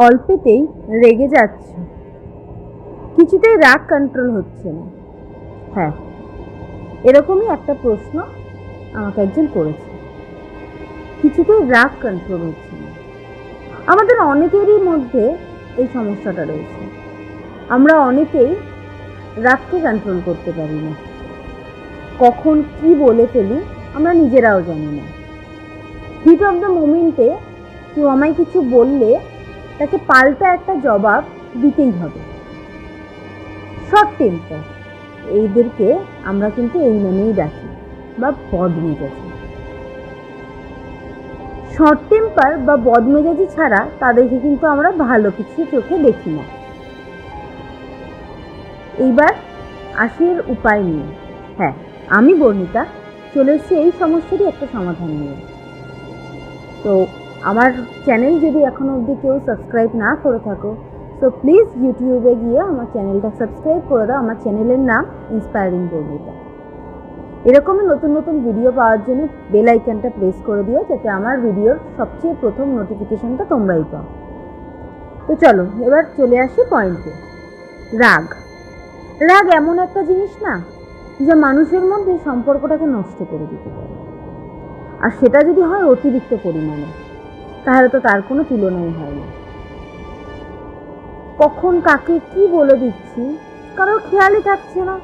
অল্পেতেই রেগে যাচ্ছ, কিছুতেই রাগ কন্ট্রোল হচ্ছে না। হ্যাঁ, এরকমই একটা প্রশ্ন আমাকে একজন করেছে। কিছুতেই রাগ কন্ট্রোল হচ্ছে না। আমাদের অনেকেরই মধ্যে এই সমস্যাটা রয়েছে। আমরা অনেকেই রাগকে কন্ট্রোল করতে পারি না। কখন কি বলে ফেলি আমরা নিজেরাও জানি না। হিট অফ দ্য মোমেন্টে কেউ আমায় কিছু বললে তাকে পাল্টা একটা জবাব দিতেই হবে। শর্ট টেম্পার, এইদেরকে আমরা কিন্তু এই নামেই ডাকি বা বদমেজাজি। শর্ট টেম্পার বা বদমেজাজি ছাড়া তাদেরকে কিন্তু আমরা ভালো কিছু চোখে দেখি না। এইবার আসি এর উপায় নিয়ে। হ্যাঁ, আমি বর্ণিতা চলে এসেছি এই সমস্যারই একটা সমাধান নিয়ে। তো আমার চ্যানেল যদি এখনো অবধি কেউ সাবস্ক্রাইব না করে থাকো, তো প্লিজ ইউটিউবে গিয়ে আমার চ্যানেলটা সাবস্ক্রাইব করে দাও। আমার চ্যানেলের নাম ইন্সপায়ারিং বর্ণিতা। এরকমই নতুন নতুন ভিডিও পাওয়ার জন্য বেল আইকনটা প্রেস করে দিও, যাতে আমার ভিডিওর সবচেয়ে প্রথম নোটিফিকেশনটা তোমরাই পাও। তো চলো এবার চলে আসি পয়েন্টে। রাগ রাগ এমন একটা জিনিস না, যা মানুষের মধ্যে সম্পর্কটাকে নষ্ট করে দিতে পারে। আর সেটা যদি হয় অতিরিক্ত পরিমাণে, তাহলে তো তার কোনো তুলনাই হয় না। কখন কাকে কি বলে দিচ্ছি কারোর খেয়ালই থাকছে না।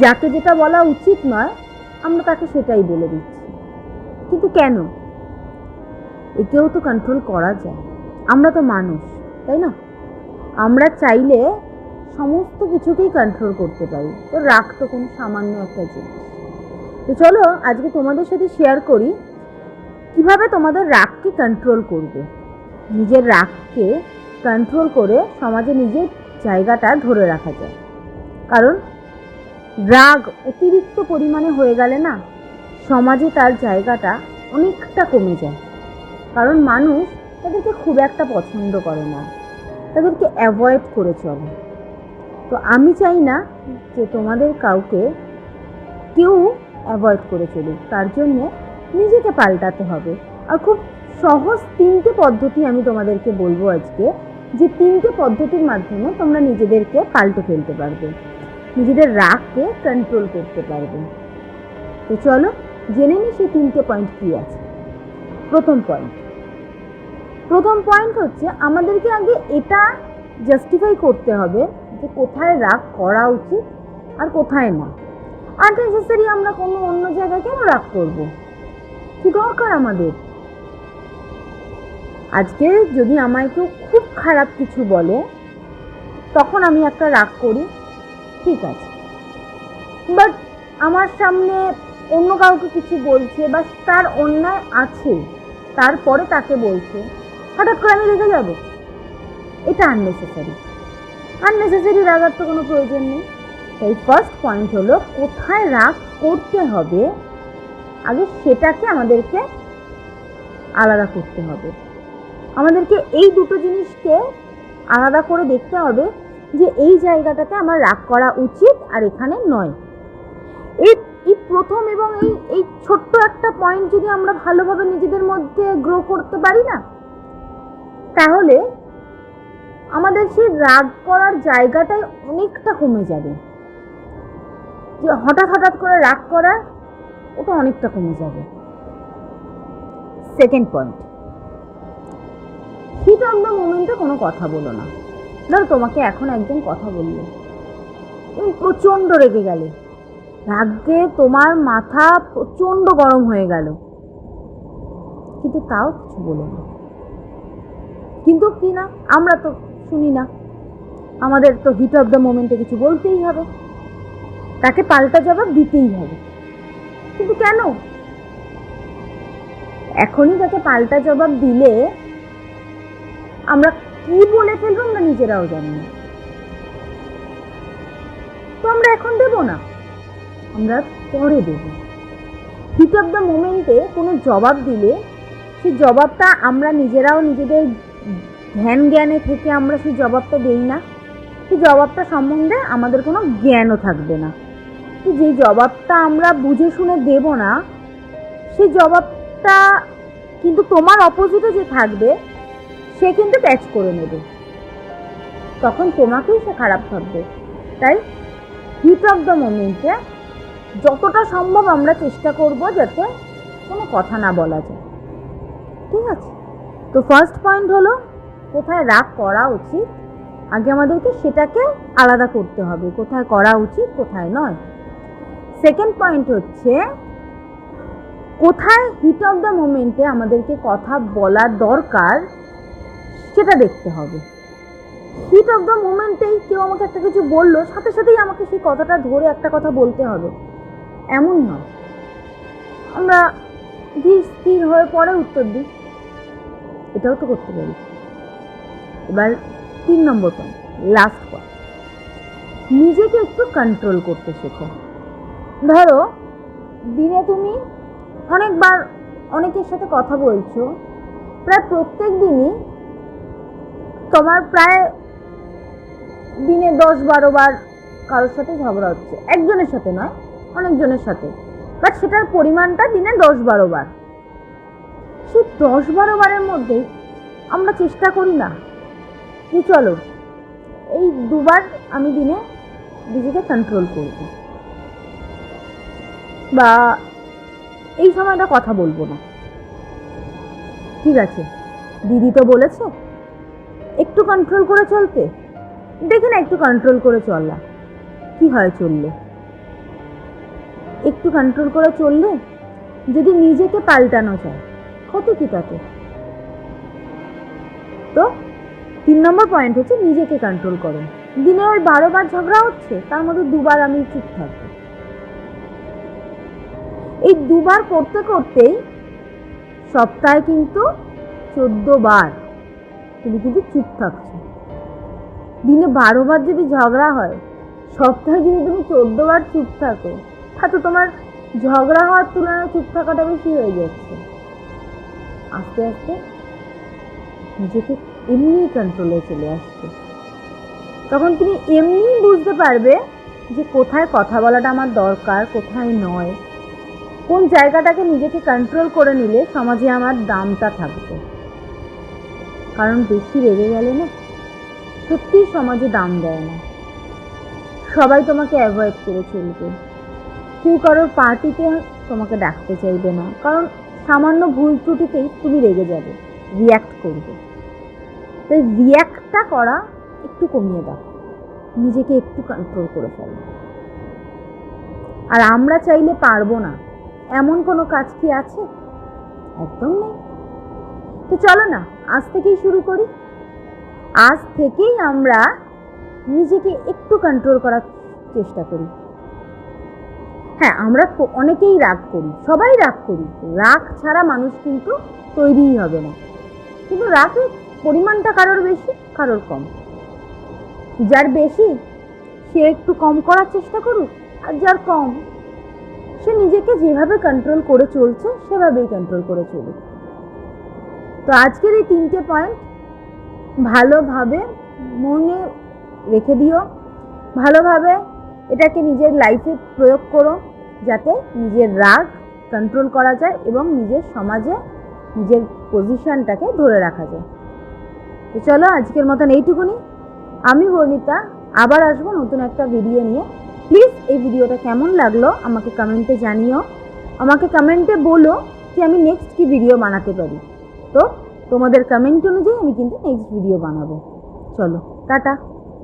যাকে যেটা বলা উচিত নয় আমরা তাকে সেটাই বলে দিচ্ছি। কিন্তু কেন? একেও তো কন্ট্রোল করা যায়। আমরা তো মানুষ, তাই না? আমরা চাইলে সমস্ত কিছুকেই কন্ট্রোল করতে পারি। তো রাগ তো কোনো সামান্য একটা জিনিস। তো চলো আজকে তোমাদের সাথে শেয়ার করি কিভাবে তোমাদের রাগকে কন্ট্রোল করবে। নিজের রাগকে কন্ট্রোল করে সমাজে নিজের জায়গাটা ধরে রাখা যায়। কারণ রাগ অতিরিক্ত পরিমাণে হয়ে গেলে না, সমাজে তার জায়গাটা অনেকটা কমে যায়। কারণ মানুষ তাদেরকে খুব একটা পছন্দ করে না, তাদেরকে অ্যাভয়েড করে চলে। তো আমি চাই না যে তোমাদের কাউকে কেউ অ্যাভয়েড করে চলুক। তার জন্যে নিজেকে পাল্টাতে হবে। আর খুব সহজ 3টে পদ্ধতি আমি তোমাদেরকে বলবো আজকে, যে 3টে পদ্ধতির মাধ্যমে তোমরা নিজেদেরকে পাল্টে ফেলতে পারবে, নিজেদের রাগকে কন্ট্রোল করতে পারবে। তো চলো জেনে নিই সেই 3টে পয়েন্ট কী আছে। প্রথম পয়েন্ট হচ্ছে আমাদেরকে আগে এটা জাস্টিফাই করতে হবে যে কোথায় রাগ করা উচিত আর কোথায় না। আননেসেসারি আমরা কোনো অন্য জায়গায় কেন রাগ করব? কি দরকার আমাদের? আজকে যদি আমায় কেউ খুব খারাপ কিছু বলে, তখন আমি একটা রাগ করি, ঠিক আছে। বাট আমার সামনে অন্য কাউকে কিছু বলছে বা তার অন্যায় আছে, তারপরে তাকে বলছে, হঠাৎ করে আমি রেগে যাব? এটা আননেসেসারি রাগার তো কোনো প্রয়োজন নেই। তাই ফার্স্ট পয়েন্ট হলো কোথায় রাগ করতে হবে, আগে সেটাকে আমাদেরকে আলাদা করতে হবে। আমাদেরকে এই দুটো জিনিসকে আলাদা করে দেখতে হবে যে এই জায়গাটাতে আমার রাগ করা উচিত আর এখানে নয়। এই প্রথম এবং এই ছোট্ট একটা পয়েন্ট যদি আমরা ভালোভাবে নিজেদের মধ্যে গ্রো করতে পারি না, তাহলে আমাদের সেই রাগ করার জায়গাটাই অনেকটা কমে যাবে। যে হঠাৎ করে রাগ করা, ওটা অনেকটা কমে যাবে। Second point, heat of the মোমেন্টে কোনো কথা বলো না। ধরো তোমাকে এখন একজন কথা বললো, তুমি প্রচণ্ড রেগে গেলে, রাগে তোমার মাথা প্রচণ্ড গরম হয়ে গেল, কিন্তু তাও কিছু বলো না। কিন্তু কি না, আমরা তো শুনি না, আমাদের তো হিট অফ দ্য মোমেন্টে কিছু বলতেই হবে, তাকে পাল্টা জবাব দিতেই হবে। কিন্তু কেন? এখনই তাকে পাল্টা জবাব দিলে আমরা কি বলে ফেলবো আমরা নিজেরাও জানি না। তো আমরা এখন দেব না, আমরা পরে দেব। হিট অফ দ্য মোমেন্টে কোনো জবাব দিলে সেই জবাবটা আমরা নিজেরাও নিজেদের ধ্যান জ্ঞানে থেকে আমরা সেই জবাবটা দেই না। সেই জবাবটা সম্বন্ধে আমাদের কোনো জ্ঞানও থাকবে না। তো যে জবাবটা আমরা বুঝে শুনে দেব না, সেই জবাবটা কিন্তু তোমার অপোজিটে যে থাকবে সে কিন্তু ক্যাচ করে নেবে, তখন তোমাকেই সে খারাপ ভাববে। তাই হিট অফ দ্য মোমেন্টে যতটা সম্ভব আমরা চেষ্টা করব যাতে কোনো কথা না বলা যায়, ঠিক আছে? তো ফার্স্ট পয়েন্ট হলো কোথায় রাগ করা উচিত, আগে আমাদেরকে সেটাকে আলাদা করতে হবে, কোথায় করা উচিত কোথায় নয়। সেকেন্ড পয়েন্ট হচ্ছে কোথায় হিট অফ দ্য মোমেন্টে আমাদেরকে কথা বলা দরকার সেটা দেখতে হবে। হিট অফ দ্য মোমেন্টেই কেউ আমাকে একটা কিছু বললো, সাথে সাথেই আমাকে সেই কথাটা ধরে একটা কথা বলতে হবে এমন নয়। আমরা ধীর স্থির হয়ে পরে উত্তর দিই, এটাও তো করতে পারি। এবার 3 নম্বর পয়েন্ট, লাস্ট পয়েন্ট, নিজেকে একটু কন্ট্রোল করতে শেখো। ধরো দিনে তুমি অনেকবার অনেকের সাথে কথা বলছো, প্রায় প্রত্যেক দিনই তোমার প্রায় দিনে 10-12 বার কারোর সাথে ঝগড়া হচ্ছে, একজনের সাথে নয় অনেকজনের সাথে, বাট সেটার পরিমাণটা দিনে 10-12 বার। সেই 10-12 বারের মধ্যে আমরা চেষ্টা করি না যে চলো এই 2 বার আমি দিনে নিজেকে কন্ট্রোল করব, বা এই সময়টা কথা বলবো না। ঠিক আছে, দিদি তো বলেছে একটু কন্ট্রোল করে চলতে, দেখে না একটু কন্ট্রোল করে চললা, কি হয় চললে? একটু কন্ট্রোল করে চললে যদি নিজেকে পাল্টানো যায় ক্ষতি কি তাতে? তো 3 নম্বর পয়েন্ট হচ্ছে নিজেকে কন্ট্রোল করো। দিনে ওই 12 বার ঝগড়া হচ্ছে, তার মধ্যে 2 বার আমি চুপ থাকবো। এই 2 বার করতে করতেই সপ্তাহে কিন্তু 14 বার তুমি কিন্তু চুপ থাকছো। দিনে 12 বার যদি ঝগড়া হয়, সপ্তাহে যদি তুমি 14 বার চুপ থাকো, তাতে তোমার ঝগড়া হওয়ার তুলনায় চুপ থাকাটা বেশি হয়ে যাচ্ছে। আস্তে আস্তে নিজেকে এমনি কন্ট্রোলে চলে আসবে, তখন তুমি এমনি বুঝতে পারবে যে কোথায় কথা বলাটা আমার দরকার, কোথায় নয়, কোন জায়গাটাকে নিজেকে কন্ট্রোল করে নিলে সমাজে আমার দামটা থাকবে। কারণ বেশি রেগে গেলে না সত্যিই সমাজে দাম দেয় না, সবাই তোমাকে অ্যাভয়েড করে চলবে, কেউ কারোর পার্টিতে তোমাকে ডাকতে চাইবে না, কারণ সামান্য ভুল ত্রুটিতেই তুমি রেগে যাবে, রিয়্যাক্ট করবে। তাই রিয়্যাক্টটা করা একটু কমিয়ে দাও, নিজেকে একটু কন্ট্রোল করে ফেলো। আর আমরা চাইলে পারবো না এমন কোনো কাজ কি আছে? একদম নেই। তো চলো না আজ থেকেই শুরু করি, আজ থেকেই আমরা নিজেকে একটু কন্ট্রোল করার চেষ্টা করি। হ্যাঁ, আমরা অনেকেই রাগ করি, সবাই রাগ করি, রাগ ছাড়া মানুষ কিন্তু তৈরিই হবে না। কিন্তু রাগের পরিমাণটা কারোর বেশি কারোর কম, যার বেশি সে একটু কম করার চেষ্টা করুক, আর যার কম সে নিজেকে যেভাবে কন্ট্রোল করে চলছে সেভাবেই কন্ট্রোল করে চলুক। তো আজকের এই 3টে পয়েন্ট ভালোভাবে মনে রেখে দিও, ভালোভাবে এটাকে নিজের লাইফে প্রয়োগ করো, যাতে নিজের রাগ কন্ট্রোল করা যায় এবং নিজের সমাজে নিজের পজিশনটাকে ধরে রাখা যায়। তো চলো আজকের মতন এইটুকুনি। আমি বর্ণিতা আবার আসবো নতুন একটা ভিডিও নিয়ে। প্লিজ এই ভিডিওটা কেমন লাগলো আমাকে কমেন্টে জানিও, আমাকে কমেন্টে বলো যে আমি নেক্সট কি ভিডিও বানাতে পারি। তো তোমাদের কমেন্ট অনুযায়ী আমি কিন্তু নেক্সট ভিডিও বানাবো। চলো টাটা।